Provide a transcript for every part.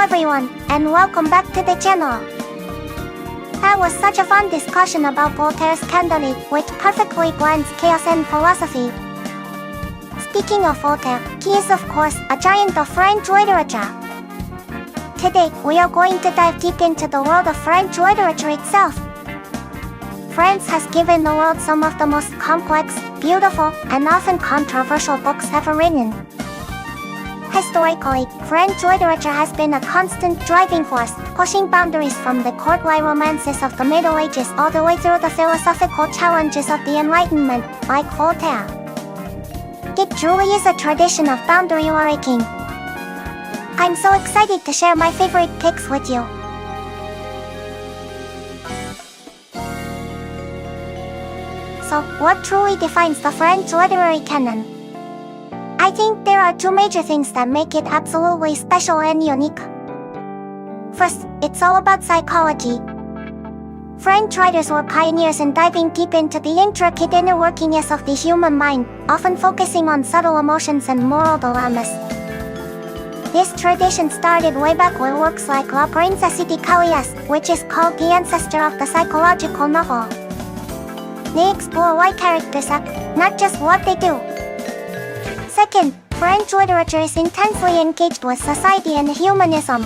everyone, and welcome back to the channel. That was such a fun discussion about Voltaire's Candide, which perfectly blends chaos and philosophy. Speaking of Voltaire, he is of course a giant of French literature. Today, we are going to dive deep into the world of French literature itself. France has given the world some of the most complex, beautiful, and often controversial books ever written. Historically, French literature has been a constant driving force, pushing boundaries from the court-like romances of the Middle Ages all the way through the philosophical challenges of the Enlightenment, like Voltaire. It truly is a tradition of boundary breaking. I'm so excited to share my favorite picks with you. So, what truly defines the French literary canon? I think there are two major things that make it absolutely special and unique. First, it's all about psychology. French writers were pioneers in diving deep into the intricate inner workings of the human mind, often focusing on subtle emotions and moral dilemmas. This tradition started way back with works like La Princesse de Calais, which is called the ancestor of the psychological novel. They explore why characters act, not just what they do. Second, French literature is intensely engaged with society and humanism.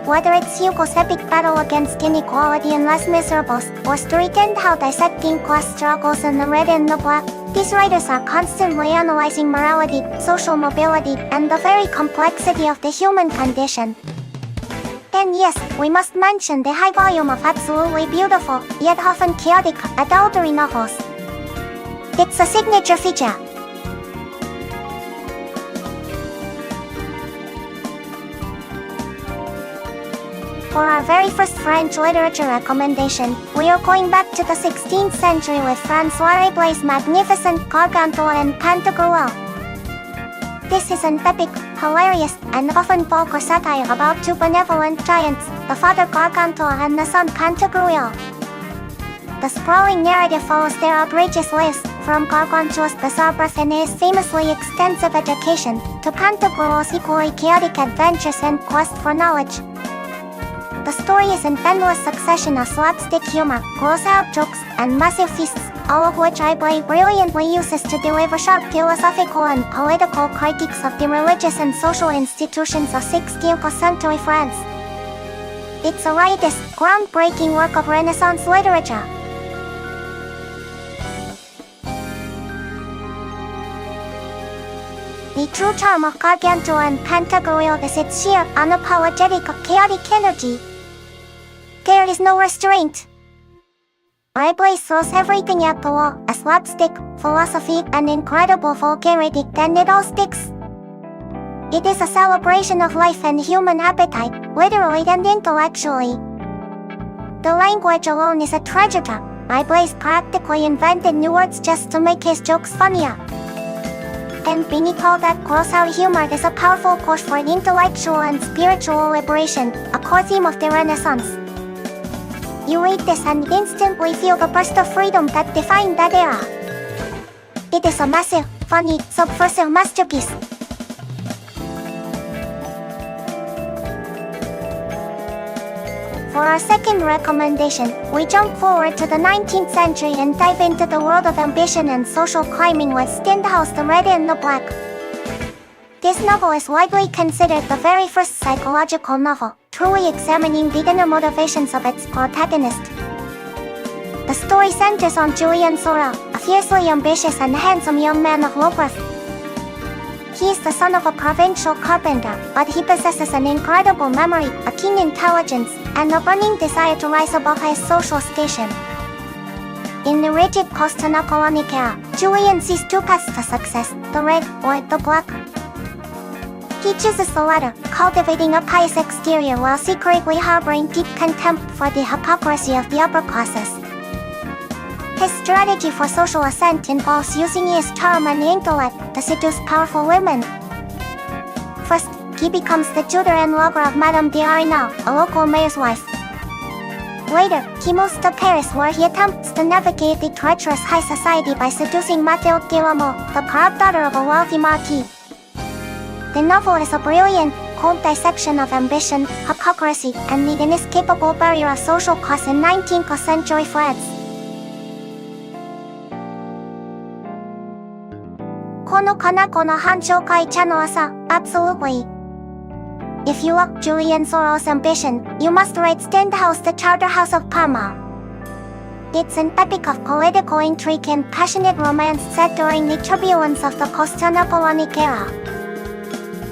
Whether it's Hugo's epic battle against inequality in Les Miserables, or Storytend how dissecting class struggles in The Red and the Black, these writers are constantly analyzing morality, social mobility, and the very complexity of the human condition. And yes, we must mention the high volume of absolutely beautiful, yet often chaotic, adultery novels. It's a signature feature. For our very first French literature recommendation, we are going back to the 16th century with François Rabelais' magnificent Gargantua and Pantagruel. This is an epic, hilarious, and often vulgar satire about two benevolent giants, the father Gargantua and the son Pantagruel. The sprawling narrative follows their outrageous lives, from Gargantua's bizarre birth and his famously extensive education, to Pantagruel's equally chaotic adventures and quest for knowledge. The story is an endless succession of slapstick humor, gross-out jokes, and massive feasts, all of which Rabelais brilliantly uses to deliver sharp philosophical and political critiques of the religious and social institutions of 16th century France. It's a riotous, groundbreaking work of Renaissance literature. The true charm of Gargantua and Pantagruel is its sheer, unapologetic, chaotic energy. There is no restraint. Rabelais throws everything at the wall, a slapstick, philosophy, and incredible vulgarity, and it all sticks. It is a celebration of life and human appetite, literally and intellectually. The language alone is a treasure trove. Rabelais practically invented new words just to make his jokes funnier. And beneath all that gross-out humor is a powerful push for intellectual and spiritual liberation, a core theme of the Renaissance. You read this and instantly feel the burst of freedom that defined that era. It is a massive, funny, subversive masterpiece. For our second recommendation, we jump forward to the 19th century and dive into the world of ambition and social climbing with Stendhal's The Red and the Black. This novel is widely considered the very first psychological novel, truly examining the inner motivations of its protagonist. The story centers on Julien Sorel, a fiercely ambitious and handsome young man of low birth. He is the son of a provincial carpenter, but he possesses an incredible memory, a keen intelligence, and a burning desire to rise above his social station. In the rigid post-Napoleonic era, Julien sees two paths to success, the red or the black. He chooses the latter, cultivating a pious exterior while secretly harboring deep contempt for the hypocrisy of the upper classes. His strategy for social ascent involves using his charm and intellect to seduce powerful women. First, he becomes the tutor and lover of Madame d'Arenal, a local mayor's wife. Later, he moves to Paris where he attempts to navigate the treacherous high society by seducing Mathilde de la Mole, the proud daughter of a wealthy marquis. The novel is a brilliant, cold dissection of ambition, hypocrisy, and the inescapable barrier of social class in 19th century France. Mini-Koneko no Hanshoukai channel asa, absolutely. If you love Julian Sorrell's ambition, you must read Stenhouse the Charterhouse of Parma. It's an epic of political intrigue and passionate romance set during the turbulence of the post-Napoleonic era.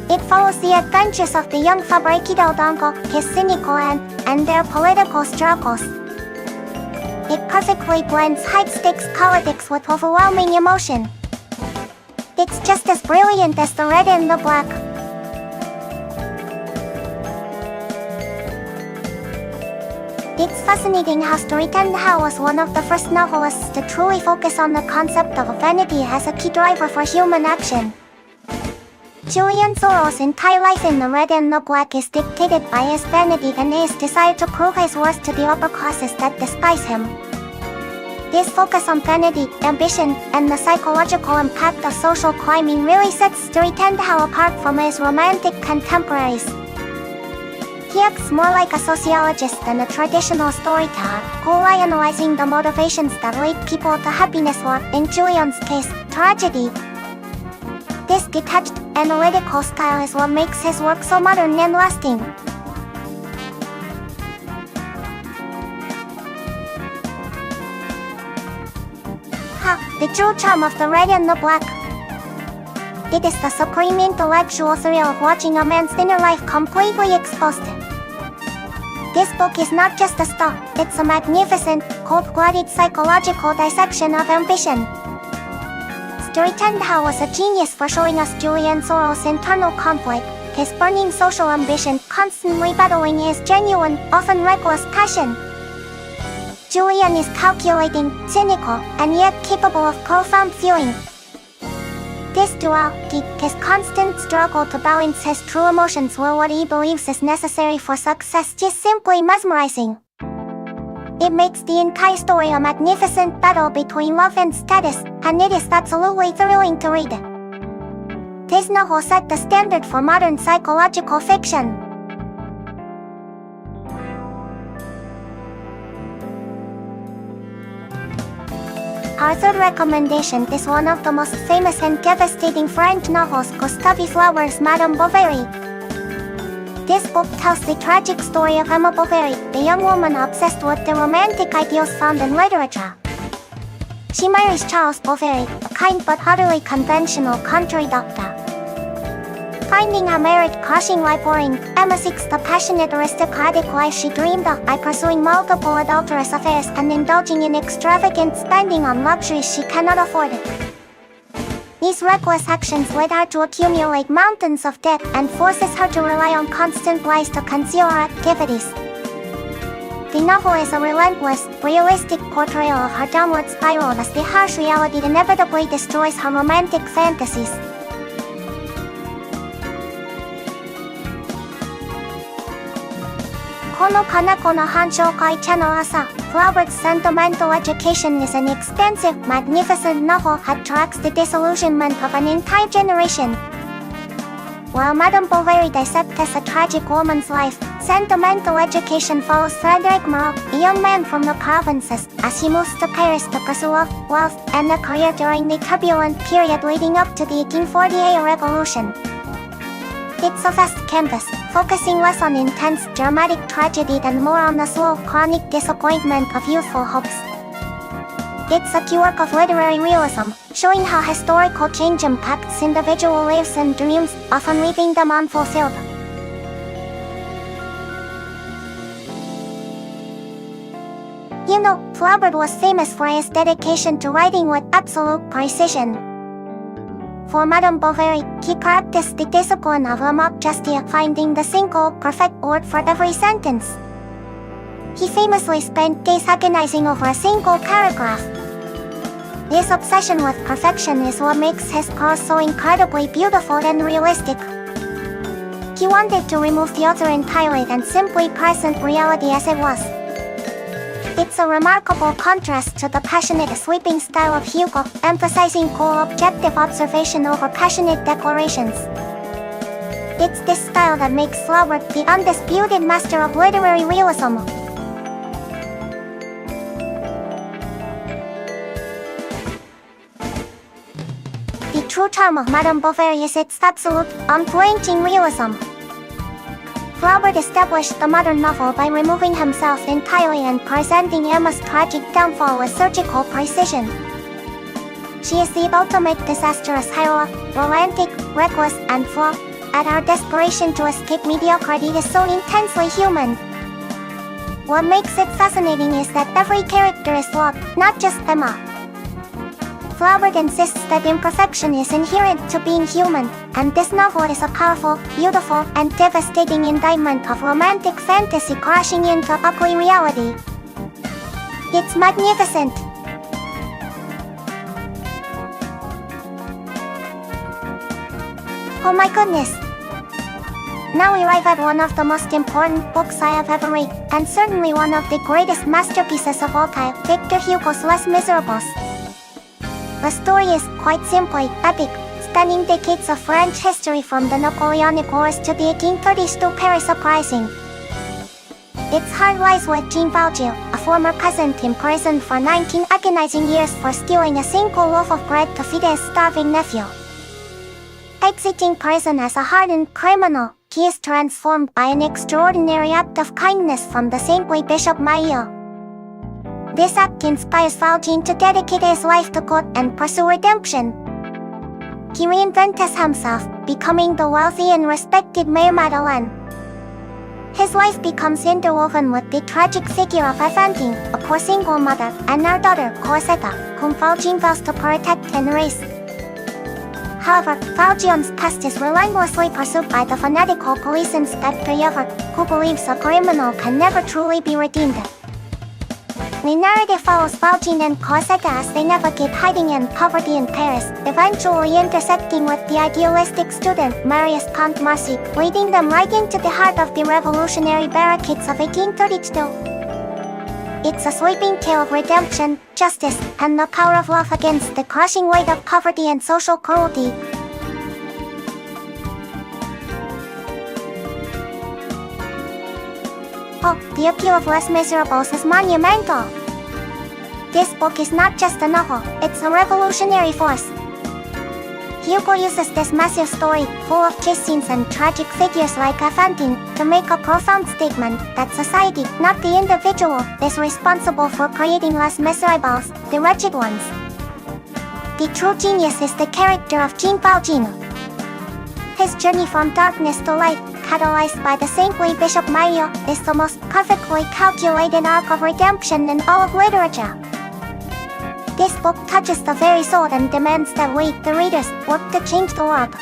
It follows the adventures of the young Fabrici del Dongo, his cynical and their political struggles. It perfectly blends high-stakes politics with overwhelming emotion. It's just as brilliant as the red and the black. It's fascinating how Stenhouse was one of the first novelists to truly focus on the concept of vanity as a key driver for human action. Julian Sorrell's entire life in the red and the black is dictated by his vanity and his desire to prove his worth to the upper classes that despise him. This focus on vanity, ambition, and the psychological impact of social climbing really sets Stenhouse apart from his romantic contemporaries. He acts more like a sociologist than a traditional storyteller, coolly analyzing the motivations that lead people to happiness or, in Julian's case, tragedy. This detached, analytical style is what makes his work so modern and lasting. The true charm of the red and the black. It is the supreme intellectual thrill of watching a man's inner life completely exposed. This book is not just a story, it's a magnificent, cold-blooded psychological dissection of ambition. Stenhouse was a genius for showing us Julian Sorrell's internal conflict, his burning social ambition constantly battling his genuine, often reckless passion. Julian is calculating, cynical, and yet capable of profound feeling. This duality, his constant struggle to balance his true emotions with what he believes is necessary for success, is simply mesmerizing. It makes the entire story a magnificent battle between love and status, and it is absolutely thrilling to read. This novel set the standard for modern psychological fiction. Our third recommendation is one of the most famous and devastating French novels, Gustave Flaubert's Madame Bovary. This book tells the tragic story of Emma Bovary, the young woman obsessed with the romantic ideals found in literature. She marries Charles Bovary, a kind but utterly conventional country doctor. Finding her marriage crushingly boring, Emma seeks the passionate aristocratic life she dreamed of by pursuing multiple adulterous affairs and indulging in extravagant spending on luxuries she cannot afford. These reckless actions lead her to accumulate mountains of debt and forces her to rely on constant lies to conceal her activities. The novel is a relentless, realistic portrayal of her downward spiral as the harsh reality inevitably destroys her romantic fantasies. Mini-Koneko no Hanshoukai channel asa, Flaubert's Sentimental Education is an extensive, magnificent novel that tracks the disillusionment of an entire generation. While Madame Bovary dissects a tragic woman's life, Sentimental Education follows Frédéric Moreau, a young man from the provinces, as he moves to Paris to pursue wealth, and a career during the turbulent period leading up to the 1848 revolution. It's a vast canvas, focusing less on intense, dramatic tragedy than more on the slow, chronic disappointment of youthful hopes. It's a key work of literary realism, showing how historical change impacts individual lives and dreams, often leaving them unfulfilled. You know, Flaubert was famous for his dedication to writing with absolute precision. For Madame Bovary, he practiced the discipline of la mock justice, finding the single, perfect word for every sentence. He famously spent days agonizing over a single paragraph. This obsession with perfection is what makes his prose so incredibly beautiful and realistic. He wanted to remove the author entirely and simply present reality as it was. It's a remarkable contrast to the passionate, sweeping style of Hugo, emphasizing cool, objective observation over passionate declarations. It's this style that makes Flaubert the undisputed master of literary realism. The true charm of Madame Bovary is its absolute, unflinching realism. Flaubert established the modern novel by removing himself entirely and presenting Emma's tragic downfall with surgical precision. She is the ultimate disastrous hero, romantic, reckless, and flawed, and our desperation to escape mediocrity is so intensely human. What makes it fascinating is that every character is flawed, not just Emma. Flaubert insists that imperfection is inherent to being human, and this novel is a powerful, beautiful, and devastating indictment of romantic fantasy crashing into ugly reality. It's magnificent. Oh my goodness! Now we arrive at one of the most important books I have ever read, and certainly one of the greatest masterpieces of all time, Victor Hugo's Les Miserables. The story is, quite simply, epic, spanning decades of French history from the Napoleonic Wars to the 1830s to Paris Uprising. Its heart lies with Jean Valjean, a former peasant imprisoned for 19 agonizing years for stealing a single loaf of bread to feed his starving nephew. Exiting prison as a hardened criminal, he is transformed by an extraordinary act of kindness from the saintly Bishop Maillot. This act inspires Valjean to dedicate his life to God and pursue redemption. He reinvents himself, becoming the wealthy and respected Mayor Madeleine. His life becomes interwoven with the tragic figure of Fantine, a poor single mother, and her daughter, Cosetta, whom Valjean vows to protect and raise. However, Valjean's past is relentlessly pursued by the fanatical police inspector Javert, who believes a criminal can never truly be redeemed. The narrative follows Valjean and Cosetta as they navigate hiding and poverty in Paris, eventually intersecting with the idealistic student Marius Pontmercy, leading them right into the heart of the revolutionary barricades of 1832. It's a sweeping tale of redemption, justice, and the power of love against the crushing weight of poverty and social cruelty. Oh, the appeal of Les Miserables is monumental. This book is not just a novel, it's a revolutionary force. Hugo uses this massive story, full of chase scenes and tragic figures like Fantine, to make a profound statement that society, not the individual, is responsible for creating Les Miserables, the wretched ones. The true genius is the character of Jean Valjean. His journey from darkness to light, catalyzed by the saintly Bishop Maillot, is the most perfectly calculated arc of redemption in all of literature. This book touches the very soul and demands that we, the readers, work to change the world.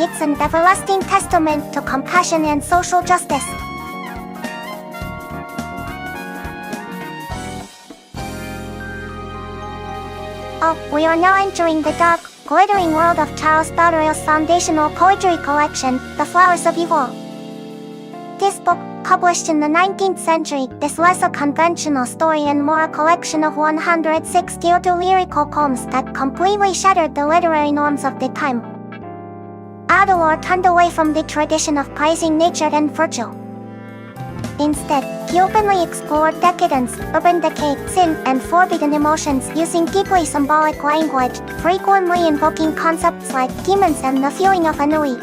It's an everlasting testament to compassion and social justice. Oh, we are now entering the dark, glittering world of Charles Baudelaire's foundational poetry collection, The Flowers of Evil. This book, published in the 19th century, is less a conventional story and more a collection of 162 lyrical poems that completely shattered the literary norms of the time. Baudelaire turned away from the tradition of praising nature and virtue. Instead, he openly explored decadence, urban decay, sin, and forbidden emotions using deeply symbolic language, frequently invoking concepts like demons and the feeling of ennui.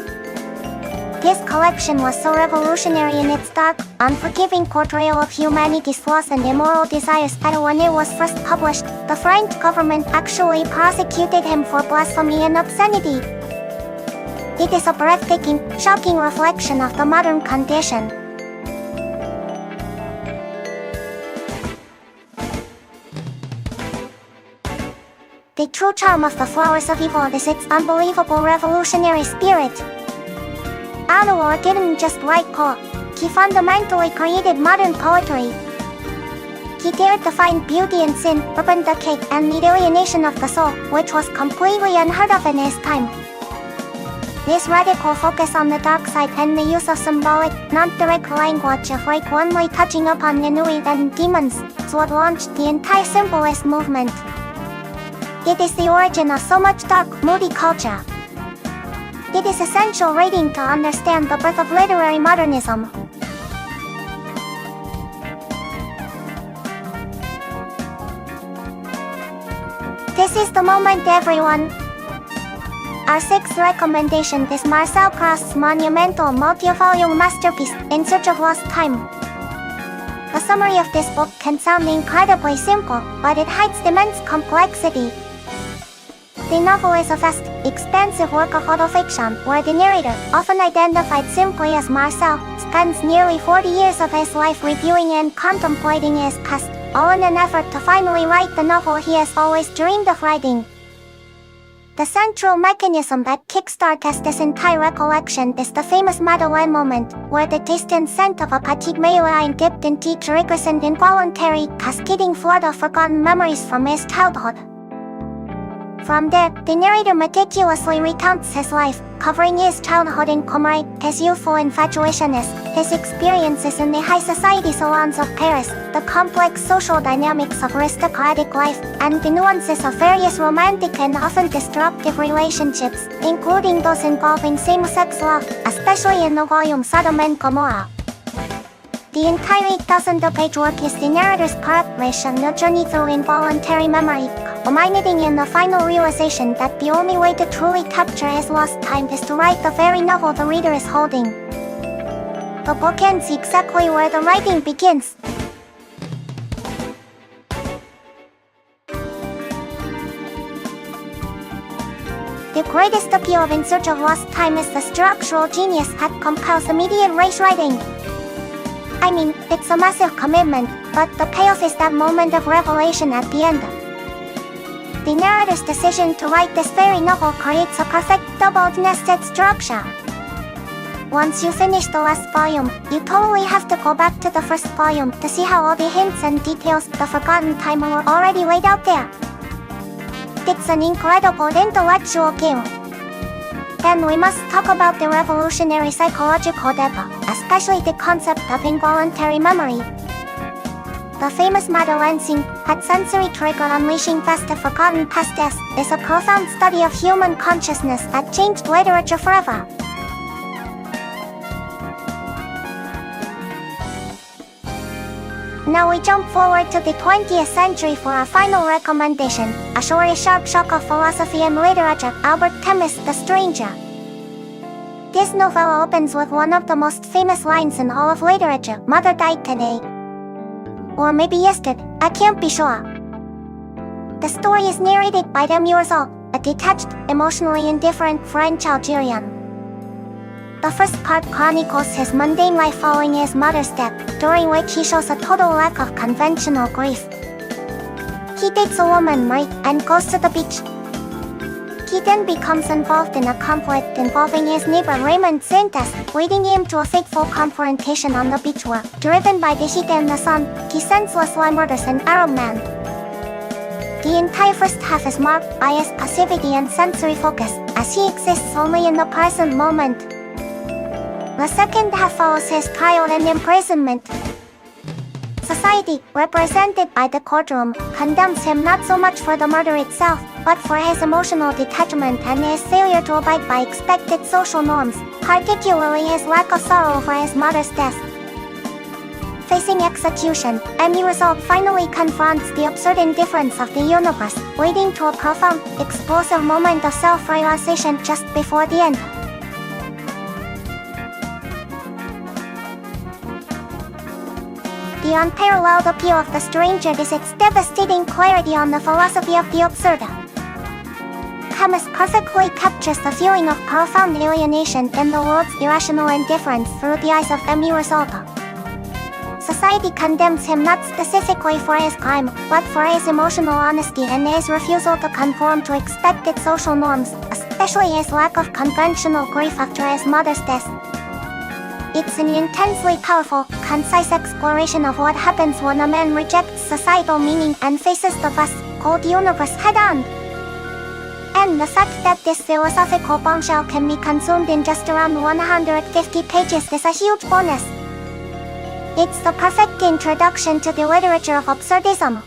This collection was so revolutionary in its dark, unforgiving portrayal of humanity's flaws and immoral desires that when it was first published, the French government actually prosecuted him for blasphemy and obscenity. It is a breathtaking, shocking reflection of the modern condition. The true charm of The Flowers of Evil is its unbelievable revolutionary spirit. Baudelaire didn't just write poetry, he fundamentally created modern poetry. He dared to find beauty in sin, urban decay, and the alienation of the soul, which was completely unheard of in his time. This radical focus on the dark side and the use of symbolic, non-direct language frequently touching upon ennui and demons is what launched the entire symbolist movement. It is the origin of so much dark, moody culture. It is essential reading to understand the birth of literary modernism. This is the moment, everyone. Our sixth recommendation is Marcel Proust's monumental multi-volume masterpiece, In Search of Lost Time. The summary of this book can sound incredibly simple, but it hides immense complexity. The novel is a vast, expansive work of autofiction where the narrator, often identified simply as Marcel, spends nearly 40 years of his life reviewing and contemplating his past, all in an effort to finally write the novel he has always dreamed of writing. The central mechanism that kickstarts this entire recollection is the famous Madeleine moment, where the taste and scent of a petite Madeleine dipped in tea triggers an involuntary, cascading flood of forgotten memories from his childhood. From there, the narrator meticulously recounts his life, covering his childhood in Comrie, his youthful infatuations, his experiences in the high society salons of Paris, the complex social dynamics of aristocratic life, and the nuances of various romantic and often destructive relationships, including those involving same-sex love, especially in the volume Sodom and Gomorrah. The entire 8,000-page work is the narrator's preparation, a journey through involuntary memory, culminating in the final realization that the only way to truly capture his lost time is to write the very novel the reader is holding. The book ends exactly where the writing begins. The greatest appeal of In Search of Lost Time is the structural genius that compels immediate race writing. I mean, it's a massive commitment, but the payoff is that moment of revelation at the end. The narrator's decision to write this very novel creates a perfect double nested structure. Once you finish the last volume, you totally have to go back to the first volume to see how all the hints and details of the forgotten time were already laid out there. It's an incredible intellectual game. Then we must talk about the revolutionary psychological depth, especially the concept of involuntary memory. The famous Madeleine scene, that sensory trigger unleashing past the forgotten past is a profound study of human consciousness that changed literature forever. Now we jump forward to the 20th century for our final recommendation, a story sharp shock of philosophy and literature, Albert Camus' The Stranger. This novella opens with one of the most famous lines in all of literature, "Mother died today." Or maybe yesterday, I can't be sure. The story is narrated by Demurzal, a detached, emotionally indifferent French Algerian. The first part chronicles his mundane life following his mother's death, during which he shows a total lack of conventional grief. He dates a woman, Marie, and goes to the beach. He then becomes involved in a conflict involving his neighbor Raymond Saintes, leading him to a fateful confrontation on the beach where, driven by the heat and the sun, he senselessly murders an Arab man. The entire first half is marked by his passivity and sensory focus, as he exists only in the present moment. The second half follows his trial and imprisonment. Society, represented by the courtroom, condemns him not so much for the murder itself, but for his emotional detachment and his failure to abide by expected social norms, particularly his lack of sorrow for his mother's death. Facing execution, Demurzal finally confronts the absurd indifference of the universe, leading to a profound, explosive moment of self-realization just before the end. The unparalleled appeal of The Stranger is its devastating clarity on the philosophy of the absurd. Camus perfectly captures the feeling of profound alienation in the world's irrational indifference through the eyes of Demurzal. Society condemns him not specifically for his crime, but for his emotional honesty and his refusal to conform to expected social norms, especially his lack of conventional grief after his mother's death. It's an intensely powerful, concise exploration of what happens when a man rejects societal meaning and faces the vast, cold universe head-on. And the fact that this philosophical bombshell can be consumed in just around 150 pages is a huge bonus. It's the perfect introduction to the literature of absurdism.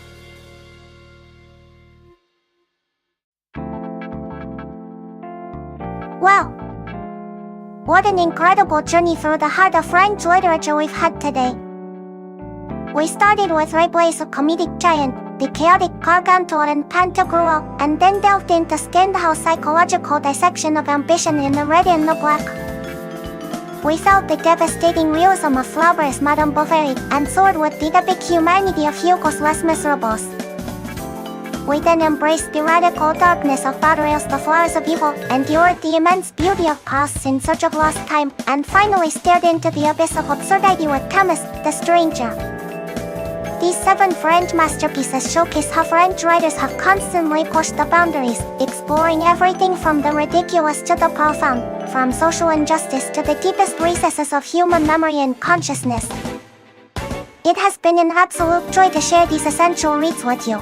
Well, What an incredible journey through the heart of French literature we've had today. We started with Rabelais' comedic giant, the chaotic Gargantua and Pantagruel, and then delved into Stendhal's psychological dissection of ambition in The Red and the Black. We felt the devastating realism of Flaubert's Madame Bovary, and soared with the epic humanity of Hugo's Les Miserables. We then embraced the radical darkness of Baudrillard's The Flowers of Evil, endured the immense beauty of Proust's In Search of Lost Time, and finally stared into the abyss of absurdity with Camus, The Stranger. These 7 French masterpieces showcase how French writers have constantly pushed the boundaries, exploring everything from the ridiculous to the profound, from social injustice to the deepest recesses of human memory and consciousness. It has been an absolute joy to share these essential reads with you.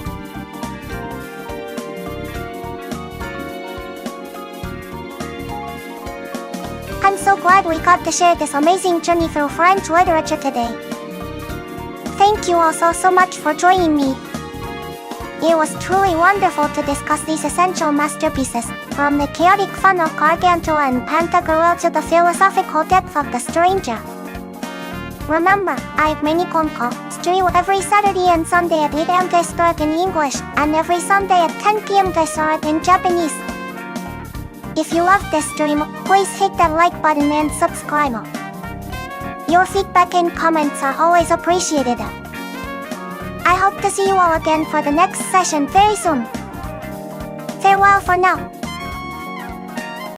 I'm so glad we got to share this amazing journey through French literature today. Thank you all so much for joining me. It was truly wonderful to discuss these essential masterpieces, from the chaotic fun of Gargantua and Pantagruel to the philosophical depth of The Stranger. Remember, I Mini-Koneko stream every Saturday and Sunday at 8 am start in English, and every Sunday at 10 p.m. start in Japanese. If you loved this stream, please hit that like button and subscribe. Your feedback and comments are always appreciated. I hope to see you all again for the next session very soon. Farewell for now.